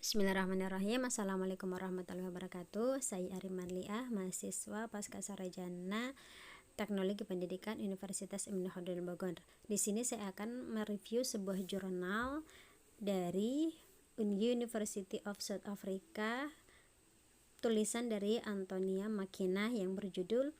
Bismillahirrahmanirrahim. Assalamualaikum warahmatullahi wabarakatuh. Saya Ari Marliah, mahasiswa Pascasarjana Teknologi Pendidikan Universitas Ibnu Khaldun Bogor. Di sini saya akan mereview sebuah jurnal dari University of South Africa, tulisan dari Antonia McKenna yang berjudul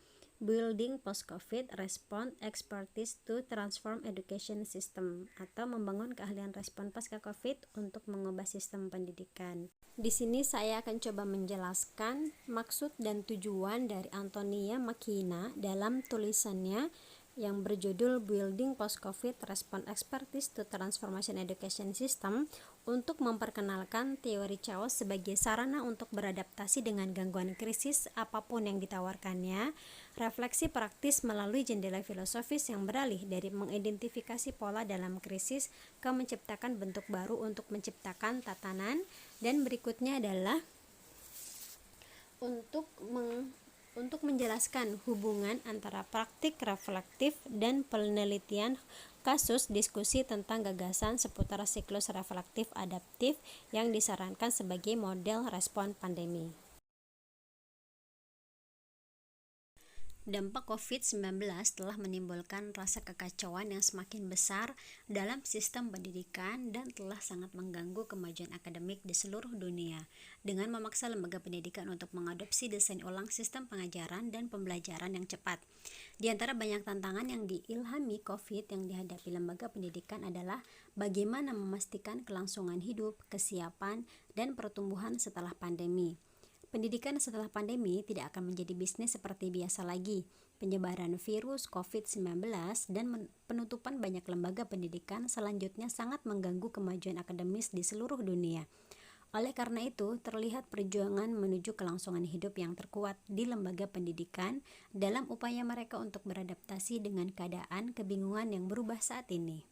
Building Post-COVID Response Expertise to Transform Education System, atau membangun keahlian respon pasca COVID untuk mengubah sistem pendidikan. Di sini saya akan coba menjelaskan maksud dan tujuan dari Antonia McKenna dalam tulisannya yang berjudul Building Post-COVID Response Expertise to Transformation Education System untuk memperkenalkan teori chaos sebagai sarana untuk beradaptasi dengan gangguan krisis apapun yang ditawarkannya, refleksi praktis melalui jendela filosofis yang beralih dari mengidentifikasi pola dalam krisis ke menciptakan bentuk baru untuk menciptakan tatanan, dan berikutnya adalah untuk menjelaskan hubungan antara praktik reflektif dan penelitian kasus diskusi tentang gagasan seputar siklus reflektif adaptif yang disarankan sebagai model respon pandemi. Dampak COVID-19 telah menimbulkan rasa kekacauan yang semakin besar dalam sistem pendidikan dan telah sangat mengganggu kemajuan akademik di seluruh dunia dengan memaksa lembaga pendidikan untuk mengadopsi desain ulang sistem pengajaran dan pembelajaran yang cepat. Di antara banyak tantangan yang diilhami COVID yang dihadapi lembaga pendidikan adalah bagaimana memastikan kelangsungan hidup, kesiapan, dan pertumbuhan setelah pandemi. Pendidikan setelah pandemi tidak akan menjadi bisnis seperti biasa lagi. Penyebaran virus COVID-19 dan penutupan banyak lembaga pendidikan selanjutnya sangat mengganggu kemajuan akademis di seluruh dunia. Oleh karena itu, terlihat perjuangan menuju kelangsungan hidup yang terkuat di lembaga pendidikan dalam upaya mereka untuk beradaptasi dengan keadaan kebingungan yang berubah saat ini.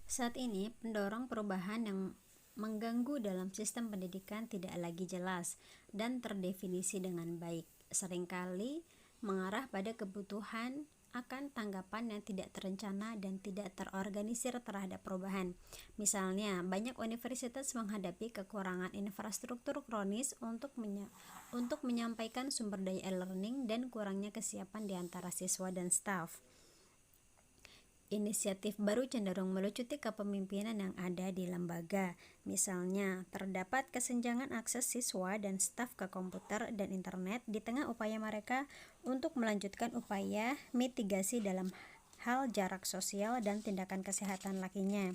Saat ini, pendorong perubahan yang mengganggu dalam sistem pendidikan tidak lagi jelas dan terdefinisi dengan baik. Seringkali mengarah pada kebutuhan akan tanggapan yang tidak terencana dan tidak terorganisir terhadap perubahan. Misalnya, banyak universitas menghadapi kekurangan infrastruktur kronis untuk menyampaikan sumber daya e-learning dan kurangnya kesiapan di antara siswa dan staf. Inisiatif baru cenderung melucuti kepemimpinan yang ada di lembaga. Misalnya, terdapat kesenjangan akses siswa dan staf ke komputer dan internet di tengah upaya mereka untuk melanjutkan upaya mitigasi dalam hal jarak sosial dan tindakan kesehatan lainnya.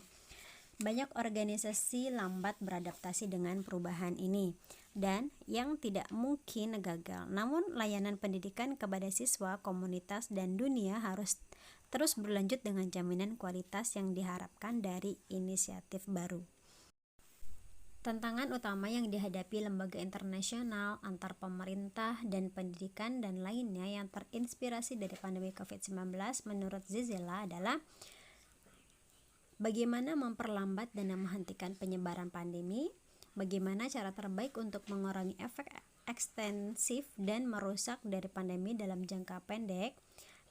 Banyak organisasi lambat beradaptasi dengan perubahan ini dan yang tidak mungkin gagal. Namun layanan pendidikan kepada siswa, komunitas, dan dunia harus terus berlanjut dengan jaminan kualitas yang diharapkan dari inisiatif baru. Tantangan utama yang dihadapi lembaga internasional, antar pemerintah dan pendidikan dan lainnya yang terinspirasi dari pandemi COVID-19 menurut Zizela adalah bagaimana memperlambat dan menghentikan penyebaran pandemi, bagaimana cara terbaik untuk mengurangi efek ekstensif dan merusak dari pandemi dalam jangka pendek,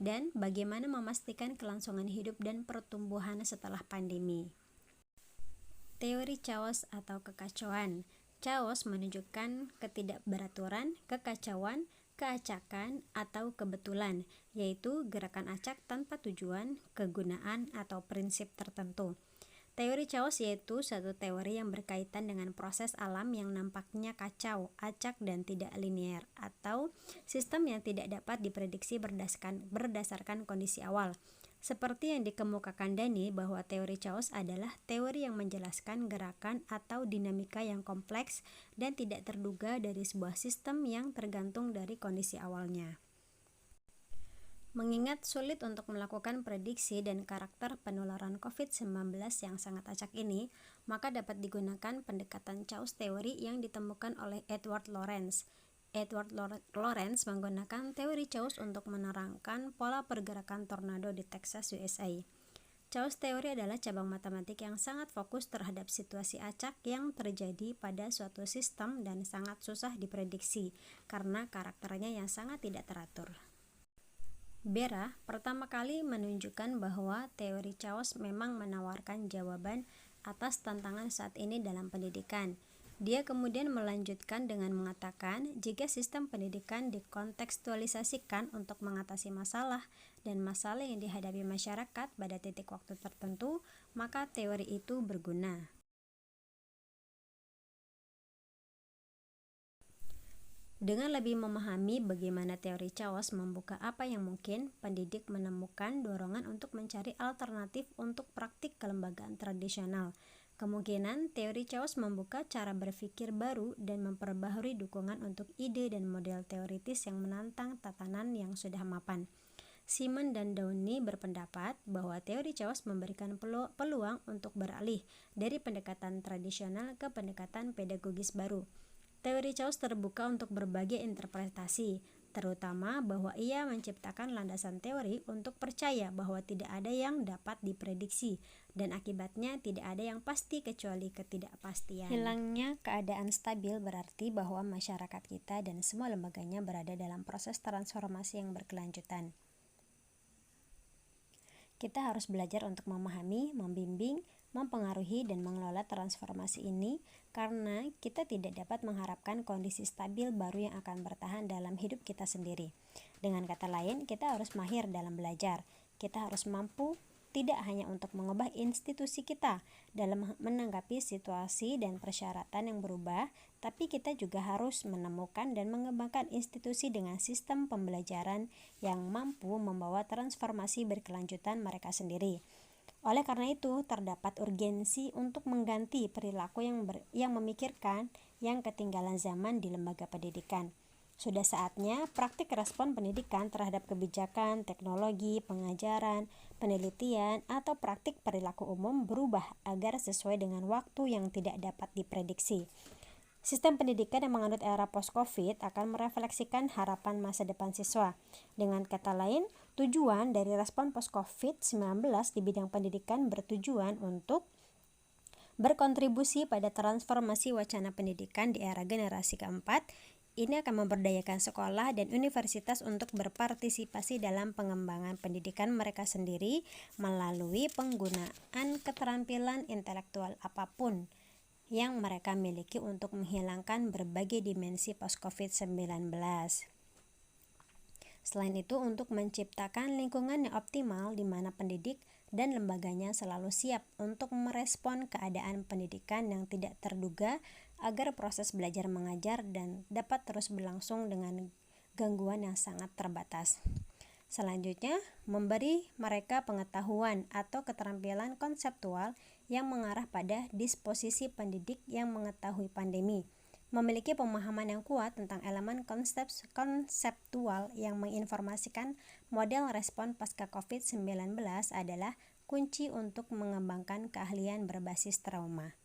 dan bagaimana memastikan kelangsungan hidup dan pertumbuhan setelah pandemi. Teori chaos atau kekacauan. Chaos menunjukkan ketidakberaturan, kekacauan, keacakan, atau kebetulan, yaitu gerakan acak tanpa tujuan, kegunaan, atau prinsip tertentu. Teori chaos yaitu suatu teori yang berkaitan dengan proses alam yang nampaknya kacau, acak, dan tidak linear, atau sistem yang tidak dapat diprediksi berdasarkan kondisi awal. Seperti yang dikemukakan Dani bahwa teori chaos adalah teori yang menjelaskan gerakan atau dinamika yang kompleks dan tidak terduga dari sebuah sistem yang tergantung dari kondisi awalnya. Mengingat sulit untuk melakukan prediksi dan karakter penularan COVID-19 yang sangat acak ini, maka dapat digunakan pendekatan chaos teori yang ditemukan oleh Edward Lorenz. Edward Lorenz menggunakan teori chaos untuk menerangkan pola pergerakan tornado di Texas, USA. Chaos teori adalah cabang matematik yang sangat fokus terhadap situasi acak yang terjadi pada suatu sistem dan sangat susah diprediksi karena karakternya yang sangat tidak teratur. Bera pertama kali menunjukkan bahwa teori chaos memang menawarkan jawaban atas tantangan saat ini dalam pendidikan. Dia kemudian melanjutkan dengan mengatakan, jika sistem pendidikan dikontekstualisasikan untuk mengatasi masalah dan masalah yang dihadapi masyarakat pada titik waktu tertentu, maka teori itu berguna. Dengan lebih memahami bagaimana teori chaos membuka apa yang mungkin, pendidik menemukan dorongan untuk mencari alternatif untuk praktik kelembagaan tradisional. Kemungkinan teori chaos membuka cara berpikir baru dan memperbaharui dukungan untuk ide dan model teoritis yang menantang tatanan yang sudah mapan. Simon dan Downey berpendapat bahwa teori chaos memberikan peluang untuk beralih dari pendekatan tradisional ke pendekatan pedagogis baru. Teori chaos terbuka untuk berbagai interpretasi, terutama bahwa ia menciptakan landasan teori untuk percaya bahwa tidak ada yang dapat diprediksi dan akibatnya tidak ada yang pasti kecuali ketidakpastian. Hilangnya keadaan stabil berarti bahwa masyarakat kita dan semua lembaganya berada dalam proses transformasi yang berkelanjutan. Kita harus belajar untuk memahami, membimbing, mempengaruhi dan mengelola transformasi ini karena kita tidak dapat mengharapkan kondisi stabil baru yang akan bertahan dalam hidup kita sendiri. Dengan kata lain, kita harus mahir dalam belajar. Kita harus mampu tidak hanya untuk mengubah institusi kita dalam menanggapi situasi dan persyaratan yang berubah, tapi kita juga harus menemukan dan mengembangkan institusi dengan sistem pembelajaran yang mampu membawa transformasi berkelanjutan mereka sendiri. Oleh karena itu, terdapat urgensi untuk mengganti perilaku yang memikirkan yang ketinggalan zaman di lembaga pendidikan. Sudah saatnya praktik respon pendidikan terhadap kebijakan, teknologi, pengajaran, penelitian, atau praktik perilaku umum berubah agar sesuai dengan waktu yang tidak dapat diprediksi. Sistem pendidikan yang menganut era post-COVID akan merefleksikan harapan masa depan siswa. Dengan kata lain, tujuan dari respon post-COVID-19 di bidang pendidikan bertujuan untuk berkontribusi pada transformasi wacana pendidikan di era generasi keempat. Ini akan memberdayakan sekolah dan universitas untuk berpartisipasi dalam pengembangan pendidikan mereka sendiri melalui penggunaan keterampilan intelektual apapun yang mereka miliki untuk menghilangkan berbagai dimensi post-COVID-19. Selain itu, untuk menciptakan lingkungan yang optimal di mana pendidik dan lembaganya selalu siap untuk merespon keadaan pendidikan yang tidak terduga agar proses belajar mengajar dan dapat terus berlangsung dengan gangguan yang sangat terbatas. Selanjutnya, memberi mereka pengetahuan atau keterampilan konseptual yang mengarah pada disposisi pendidik yang mengetahui pandemi, memiliki pemahaman yang kuat tentang elemen konseptual yang menginformasikan model respon pasca COVID-19 adalah kunci untuk mengembangkan keahlian berbasis trauma.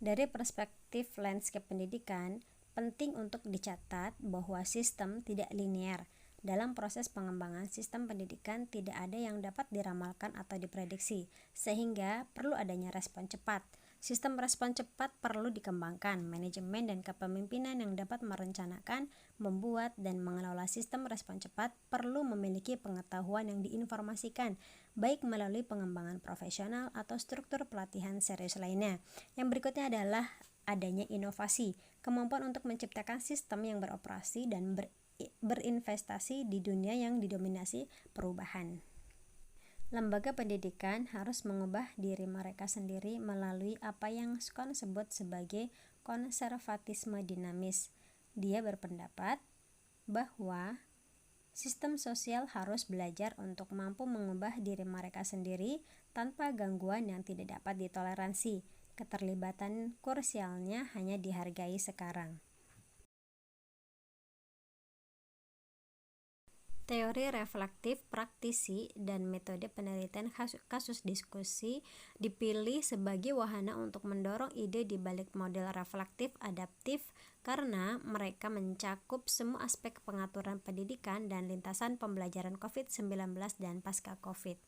Dari perspektif landscape pendidikan, penting untuk dicatat bahwa sistem tidak linear. Dalam proses pengembangan sistem pendidikan tidak ada yang dapat diramalkan atau diprediksi, sehingga perlu adanya respon cepat. Sistem respon cepat perlu dikembangkan, manajemen dan kepemimpinan yang dapat merencanakan, membuat, dan mengelola sistem respon cepat perlu memiliki pengetahuan yang diinformasikan, baik melalui pengembangan profesional atau struktur pelatihan serius lainnya. Yang berikutnya adalah adanya inovasi, kemampuan untuk menciptakan sistem yang beroperasi dan berinvestasi di dunia yang didominasi perubahan. Lembaga pendidikan harus mengubah diri mereka sendiri melalui apa yang Scon sebut sebagai konservatisme dinamis. Dia berpendapat bahwa sistem sosial harus belajar untuk mampu mengubah diri mereka sendiri tanpa gangguan yang tidak dapat ditoleransi. Keterlibatan krusialnya hanya dihargai sekarang. Teori reflektif praktisi dan metode penelitian kasus diskusi dipilih sebagai wahana untuk mendorong ide di balik model reflektif adaptif karena mereka mencakup semua aspek pengaturan pendidikan dan lintasan pembelajaran COVID-19 dan pasca COVID.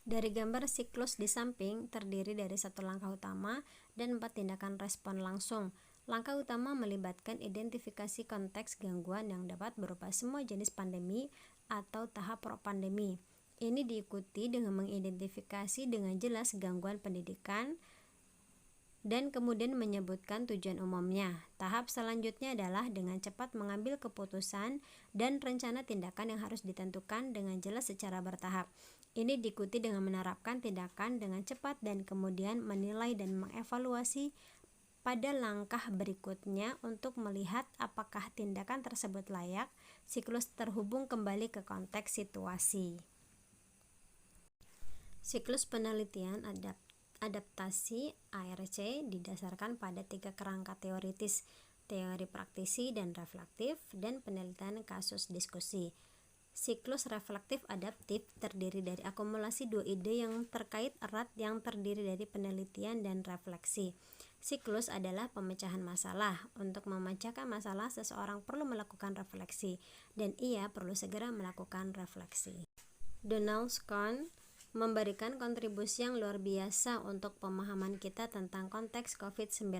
Dari gambar siklus di samping terdiri dari 1 langkah utama dan 4 tindakan respon langsung. Langkah utama melibatkan identifikasi konteks gangguan yang dapat berupa semua jenis pandemi atau tahap pro-pandemi. Ini diikuti dengan mengidentifikasi dengan jelas gangguan pendidikan dan kemudian menyebutkan tujuan umumnya. Tahap selanjutnya adalah dengan cepat mengambil keputusan dan rencana tindakan yang harus ditentukan dengan jelas secara bertahap. Ini diikuti dengan menerapkan tindakan dengan cepat dan kemudian menilai dan mengevaluasi pada langkah berikutnya untuk melihat apakah tindakan tersebut layak. Siklus terhubung kembali ke konteks situasi. Siklus penelitian adaptasi ARC didasarkan pada 3 kerangka teoritis: teori praktisi dan reflektif, dan penelitian kasus diskusi. Siklus reflektif adaptif terdiri dari akumulasi 2 ide yang terkait erat yang terdiri dari penelitian dan refleksi. Siklus adalah pemecahan masalah. Untuk memecahkan masalah, seseorang perlu melakukan refleksi, dan ia perlu segera melakukan refleksi. Donald Scott memberikan kontribusi yang luar biasa untuk pemahaman kita tentang konteks COVID-19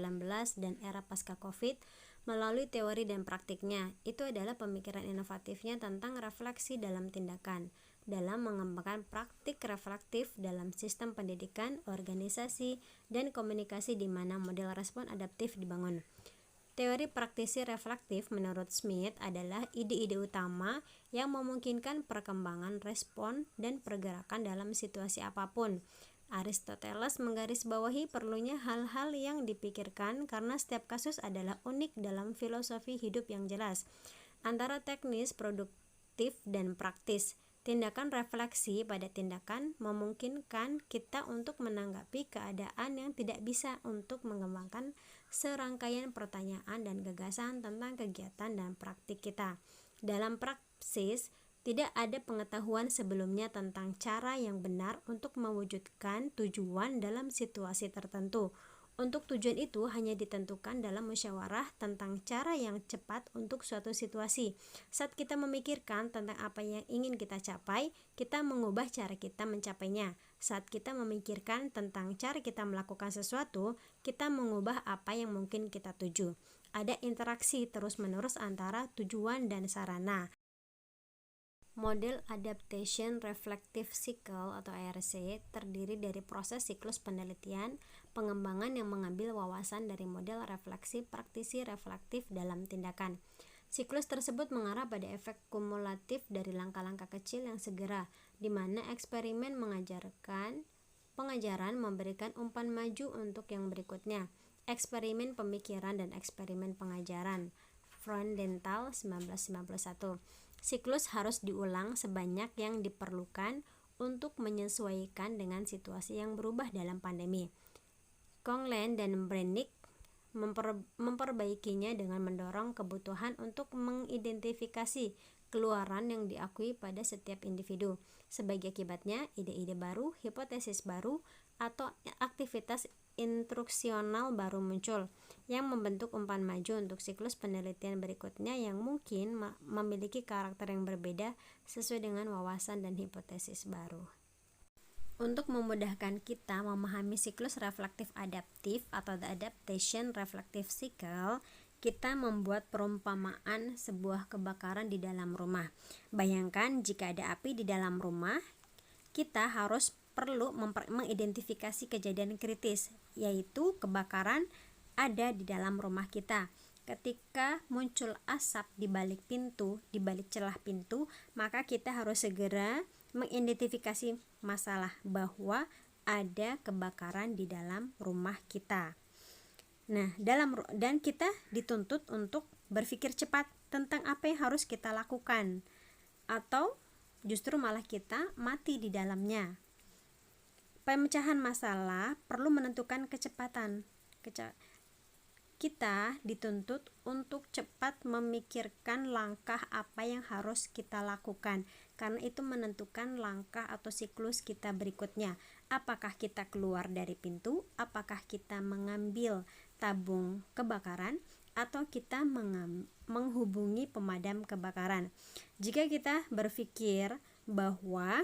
dan era pasca COVID melalui teori dan praktiknya. Itu adalah pemikiran inovatifnya tentang refleksi dalam tindakan, dalam mengembangkan praktik reflektif dalam sistem pendidikan, organisasi, dan komunikasi di mana model respon adaptif dibangun. Teori praktisi reflektif menurut Smith adalah ide-ide utama yang memungkinkan perkembangan respon dan pergerakan dalam situasi apapun. Aristoteles menggarisbawahi perlunya hal-hal yang dipikirkan karena setiap kasus adalah unik dalam filosofi hidup yang jelas, antara teknis, produktif, dan praktis. Tindakan refleksi pada tindakan memungkinkan kita untuk menanggapi keadaan yang tidak bisa untuk mengembangkan serangkaian pertanyaan dan gagasan tentang kegiatan dan praktik kita. Dalam praksis, tidak ada pengetahuan sebelumnya tentang cara yang benar untuk mewujudkan tujuan dalam situasi tertentu. Untuk tujuan itu hanya ditentukan dalam musyawarah tentang cara yang cepat untuk suatu situasi. Saat kita memikirkan tentang apa yang ingin kita capai, kita mengubah cara kita mencapainya. Saat kita memikirkan tentang cara kita melakukan sesuatu, kita mengubah apa yang mungkin kita tuju. Ada interaksi terus-menerus antara tujuan dan sarana. Model Adaptation Reflective Cycle atau ARC terdiri dari proses siklus penelitian, pengembangan yang mengambil wawasan dari model refleksi praktisi reflektif dalam tindakan. Siklus tersebut mengarah pada efek kumulatif dari langkah-langkah kecil yang segera, di mana eksperimen pengajaran memberikan umpan maju untuk yang berikutnya. Eksperimen pemikiran dan eksperimen pengajaran. Frondental 1991. Siklus harus diulang sebanyak yang diperlukan untuk menyesuaikan dengan situasi yang berubah dalam pandemi. Conlon dan Brennick memperbaikinya dengan mendorong kebutuhan untuk mengidentifikasi keluaran yang diakui pada setiap individu. Sebagai akibatnya, ide-ide baru, hipotesis baru, atau aktivitas instruksional baru muncul yang membentuk umpan maju untuk siklus penelitian berikutnya yang mungkin memiliki karakter yang berbeda sesuai dengan wawasan dan hipotesis baru. Untuk memudahkan kita memahami siklus reflektif adaptif atau the adaptation reflective cycle, kita membuat perumpamaan sebuah kebakaran di dalam rumah. Bayangkan jika ada api di dalam rumah, kita perlu mengidentifikasi kejadian kritis, yaitu kebakaran ada di dalam rumah kita. Ketika muncul asap di balik celah pintu, maka kita harus segera mengidentifikasi masalah bahwa ada kebakaran di dalam rumah kita. Nah, dan kita dituntut untuk berpikir cepat tentang apa yang harus kita lakukan, atau justru malah kita mati di dalamnya. Pemecahan masalah perlu menentukan kecepatan. Kita dituntut untuk cepat memikirkan langkah apa yang harus kita lakukan, karena itu menentukan langkah atau siklus kita berikutnya. Apakah kita keluar dari pintu, apakah kita mengambil tabung kebakaran, atau kita menghubungi pemadam kebakaran. Jika kita berpikir bahwa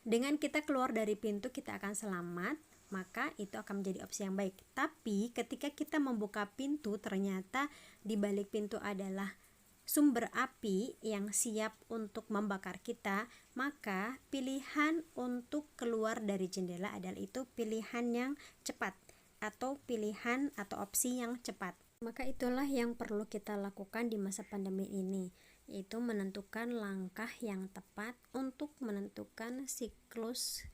dengan kita keluar dari pintu kita akan selamat, maka itu akan menjadi opsi yang baik. Tapi ketika kita membuka pintu, ternyata di balik pintu adalah sumber api yang siap untuk membakar kita, maka pilihan untuk keluar dari jendela adalah itu pilihan yang cepat. atau pilihan atau opsi yang cepat. Maka itulah yang perlu kita lakukan di masa pandemi ini, yaitu menentukan langkah yang tepat untuk menentukan siklus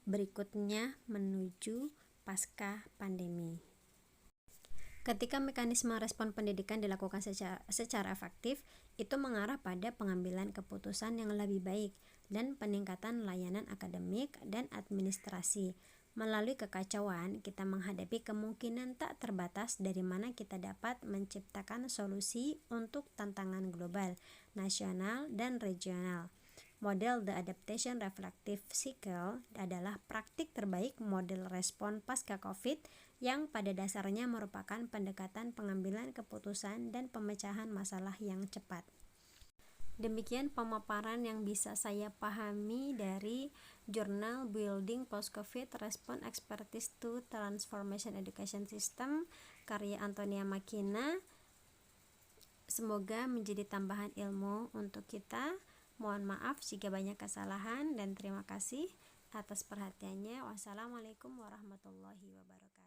berikutnya menuju pasca pandemi. Ketika mekanisme respon pendidikan dilakukan secara efektif, itu mengarah pada pengambilan keputusan yang lebih baik dan peningkatan layanan akademik dan administrasi. Melalui kekacauan, kita menghadapi kemungkinan tak terbatas dari mana kita dapat menciptakan solusi untuk tantangan global, nasional, dan regional. Model The Adaptation Reflective Cycle adalah praktik terbaik model respon pasca COVID yang pada dasarnya merupakan pendekatan pengambilan keputusan dan pemecahan masalah yang cepat. Demikian pemaparan yang bisa saya pahami dari jurnal Building Post-COVID Response Expertise to Transformation Education System karya Antonia Makina. Semoga menjadi tambahan ilmu untuk kita. Mohon maaf jika banyak kesalahan dan terima kasih atas perhatiannya. Wassalamualaikum warahmatullahi wabarakatuh.